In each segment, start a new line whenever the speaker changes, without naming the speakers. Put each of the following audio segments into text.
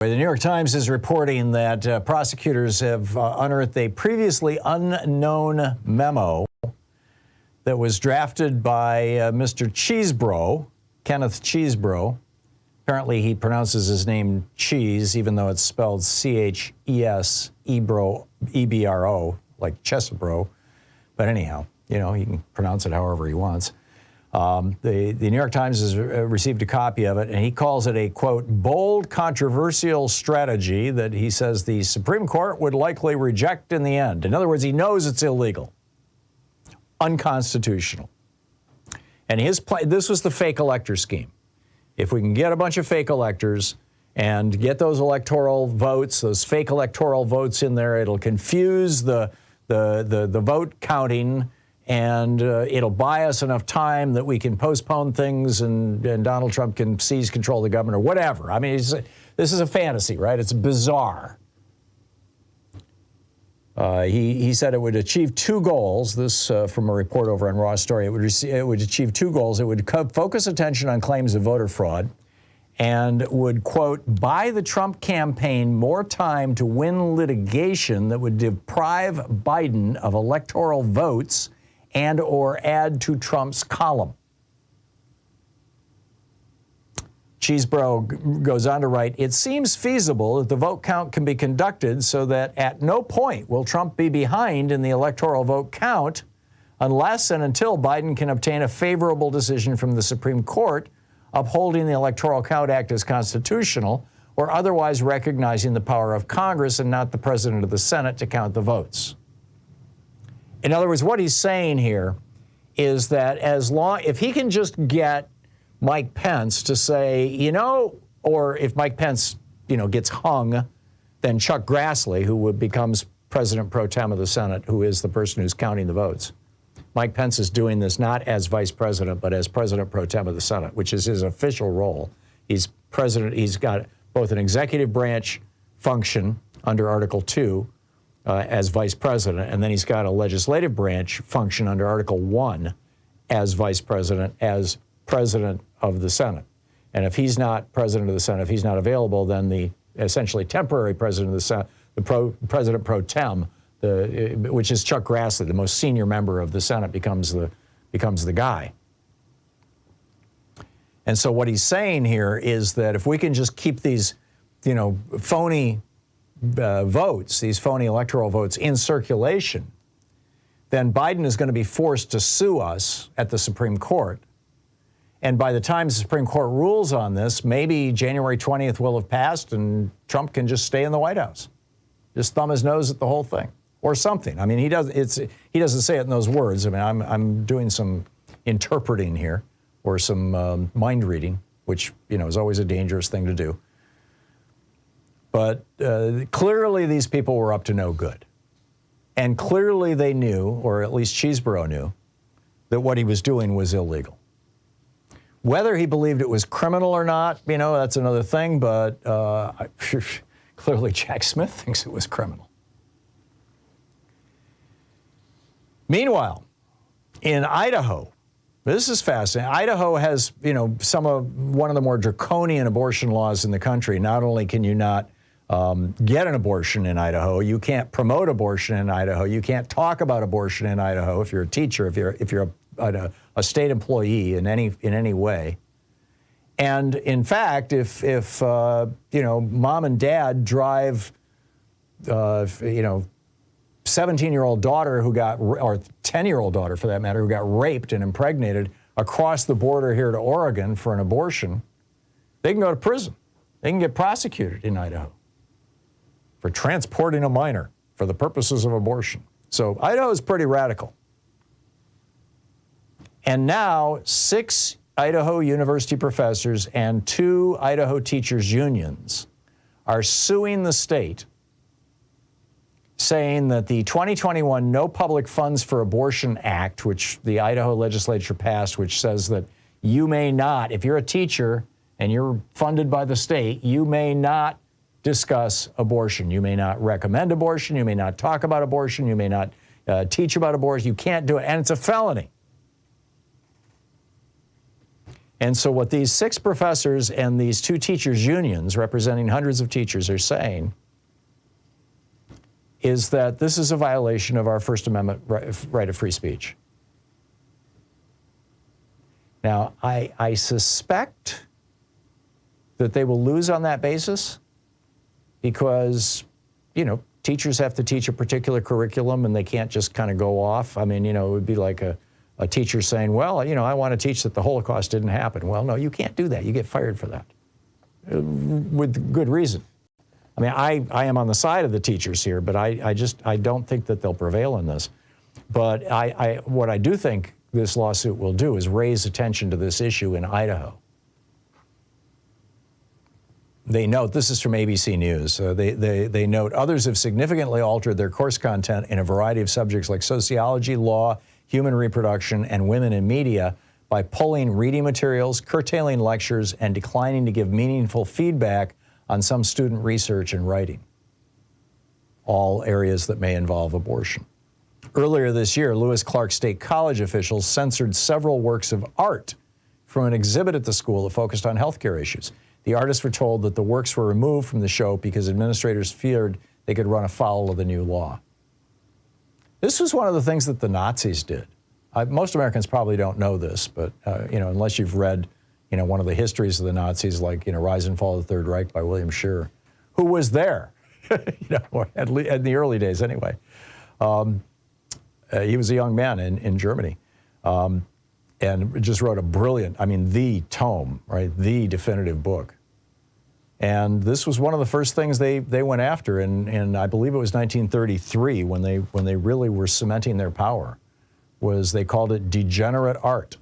The New York Times is reporting that prosecutors have unearthed a previously unknown memo that was drafted by Mr. Cheesebro, Kenneth Cheesebro. Apparently he pronounces his name Cheese, even though it's spelled C-H-E-S, E-B-R-O, like Chesebro. But anyhow, you know, he can pronounce it however he wants. The New York Times has received a copy of it, and he calls it a, quote, bold, controversial strategy that he says the Supreme Court would likely reject in the end. In other words, he knows it's illegal, unconstitutional. And this was the fake elector scheme. If we can get a bunch of fake electors and get those electoral votes, those fake electoral votes in there, it'll confuse the vote counting, and it'll buy us enough time that we can postpone things and Donald Trump can seize control of the government or whatever. I mean, this is a fantasy, right? It's bizarre. He said it would achieve two goals. This from a report over on Raw Story. It would achieve two goals. It would focus attention on claims of voter fraud and would, quote, buy the Trump campaign more time to win litigation that would deprive Biden of electoral votes and or add to Trump's column. Cheesebro goes on to write, it seems feasible that the vote count can be conducted so that at no point will Trump be behind in the electoral vote count unless and until Biden can obtain a favorable decision from the Supreme Court upholding the Electoral Count Act as constitutional or otherwise recognizing the power of Congress and not the President of the Senate to count the votes. In other words, what he's saying here is that if he can just get Mike Pence to say, you know, or if Mike Pence, you know, gets hung, then Chuck Grassley, who becomes President pro tem of the Senate, who is the person who's counting the votes. Mike Pence is doing this not as vice president, but as President pro tem of the Senate, which is his official role. He's president. He's got both an executive branch function under Article 2, as vice president, and then he's got a legislative branch function under Article 1 as vice president, as president of the Senate. And if he's not president of the Senate, if he's not available, then the essentially temporary president of the Senate, president pro tem, which is Chuck Grassley, the most senior member of the Senate, becomes the guy. And so what he's saying here is that if we can just keep these, you know, phony votes, these phony electoral votes in circulation, then Biden is going to be forced to sue us at the Supreme Court. And by the time the Supreme Court rules on this, maybe January 20th will have passed and Trump can just stay in the White House. Just thumb his nose at the whole thing or something. I mean, he doesn't say it in those words. I mean, I'm doing some interpreting here or some mind reading, which, you know, is always a dangerous thing to do. But clearly these people were up to no good. And clearly they knew, or at least Cheesebro knew, that what he was doing was illegal. Whether he believed it was criminal or not, you know, that's another thing, but clearly Jack Smith thinks it was criminal. Meanwhile, in Idaho, this is fascinating. Idaho has, you know, one of the more draconian abortion laws in the country. Not only can you not get an abortion in Idaho, you can't promote abortion in Idaho, you can't talk about abortion in Idaho if you're a teacher, if you're a state employee in any way. And in fact, if you know, mom and dad drive, you know, 17-year-old daughter or 10-year-old daughter for that matter, who got raped and impregnated across the border here to Oregon for an abortion, they can go to prison. They can get prosecuted in Idaho for transporting a minor for the purposes of abortion. So Idaho is pretty radical. And now 6 Idaho University professors and 2 Idaho teachers' unions are suing the state, saying that the 2021 No Public Funds for Abortion Act, which the Idaho legislature passed, which says that you may not, if you're a teacher and you're funded by the state, you may not discuss abortion. You may not recommend abortion. You may not talk about abortion. You may not teach about abortion. You can't do it, and it's a felony. And so what these 6 professors and these 2 teachers' unions representing hundreds of teachers are saying is that this is a violation of our First Amendment right of free speech. Now, I suspect that they will lose on that basis because, you know, teachers have to teach a particular curriculum and they can't just kind of go off. I mean, you know, it would be like a teacher saying, well, you know, I want to teach that the Holocaust didn't happen. Well, no, you can't do that. You get fired for that with good reason. I mean, I am on the side of the teachers here, but I don't think that they'll prevail in this. But what I do think this lawsuit will do is raise attention to this issue in Idaho. They note, this is from ABC News, they note others have significantly altered their course content in a variety of subjects like sociology, law, human reproduction, and women in media by pulling reading materials, curtailing lectures, and declining to give meaningful feedback on some student research and writing, all areas that may involve abortion. Earlier this year, Lewis Clark State College officials censored several works of art from an exhibit at the school that focused on healthcare issues. The artists were told that the works were removed from the show because administrators feared they could run afoul of the new law. This was one of the things that the Nazis did. Most Americans probably don't know this, but you know, unless you've read, you know, one of the histories of the Nazis, like, you know, Rise and Fall of the Third Reich by William Scherer, who was there, you know, in the early days anyway. He was a young man in Germany, and just wrote a brilliant, I mean, the tome, right, the definitive book. And this was one of the first things they went after, and I believe it was 1933 when they really were cementing their power, was they called it degenerate art.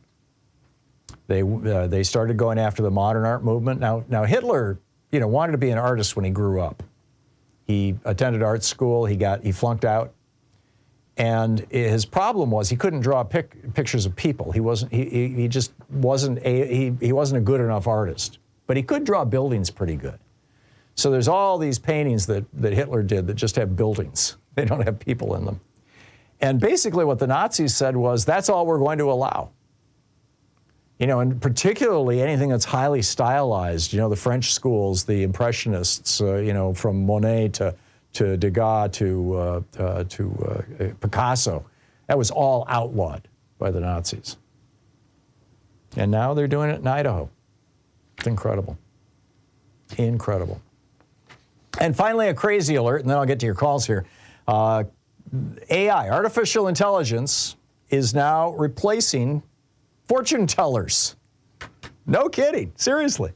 They started going after the modern art movement. Now Hitler, you know, wanted to be an artist when he grew up. He attended art school. He flunked out, and his problem was he couldn't draw pictures of people. He just wasn't a good enough artist. But he could draw buildings pretty good. So there's all these paintings that Hitler did that just have buildings. They don't have people in them. And basically what the Nazis said was, that's all we're going to allow. You know, and particularly anything that's highly stylized, you know, the French schools, the Impressionists, you know, from Monet to Degas to Picasso, that was all outlawed by the Nazis. And now they're doing it in Idaho. It's incredible. Incredible. And finally, a crazy alert, and then I'll get to your calls here. AI, artificial intelligence, is now replacing fortune tellers. No kidding, seriously.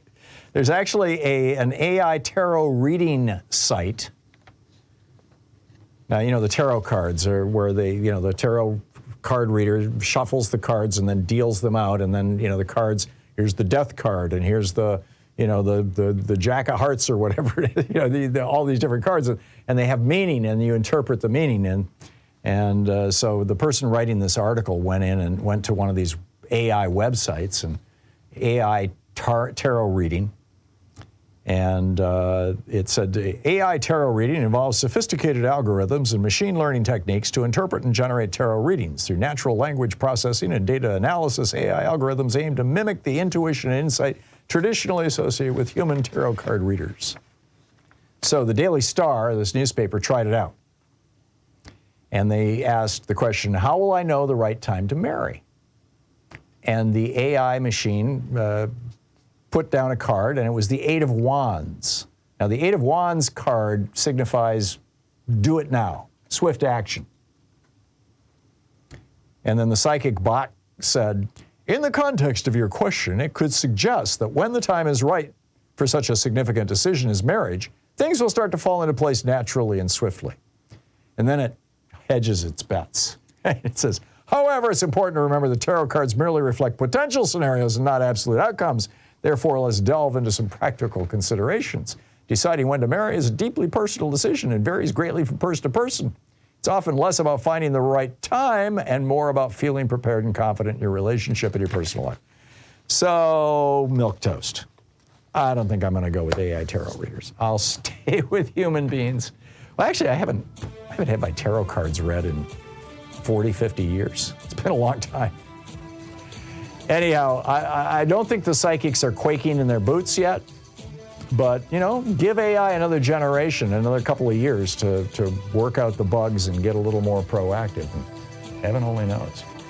There's actually an AI tarot reading site. Now, you know, the tarot cards are where the tarot card reader shuffles the cards and then deals them out, and then, you know, the cards, here's the death card, and here's the Jack of Hearts or whatever, you know, all these different cards, and they have meaning, and you interpret the meaning. And so the person writing this article went to one of these AI websites and AI tarot reading, and it said AI tarot reading involves sophisticated algorithms and machine learning techniques to interpret and generate tarot readings. Through natural language processing and data analysis, AI algorithms aim to mimic the intuition and insight traditionally associated with human tarot card readers. So the Daily Star, this newspaper, tried it out. And they asked the question, how will I know the right time to marry? And the AI machine put down a card, and it was the Eight of Wands. Now, the Eight of Wands card signifies do it now, swift action. And then the psychic bot said, in the context of your question, it could suggest that when the time is right for such a significant decision as marriage, things will start to fall into place naturally and swiftly. And then it hedges its bets. It says, however, it's important to remember that tarot cards merely reflect potential scenarios and not absolute outcomes. Therefore, let's delve into some practical considerations. Deciding when to marry is a deeply personal decision and varies greatly from person to person. It's often less about finding the right time and more about feeling prepared and confident in your relationship and your personal life. So, milquetoast. I don't think I'm going to go with AI tarot readers. I'll stay with human beings. Well, actually, I haven't had my tarot cards read in 40, 50 years. It's been a long time. Anyhow, I don't think the psychics are quaking in their boots yet. But, you know, give AI another generation, another couple of years to work out the bugs and get a little more proactive. And heaven only knows.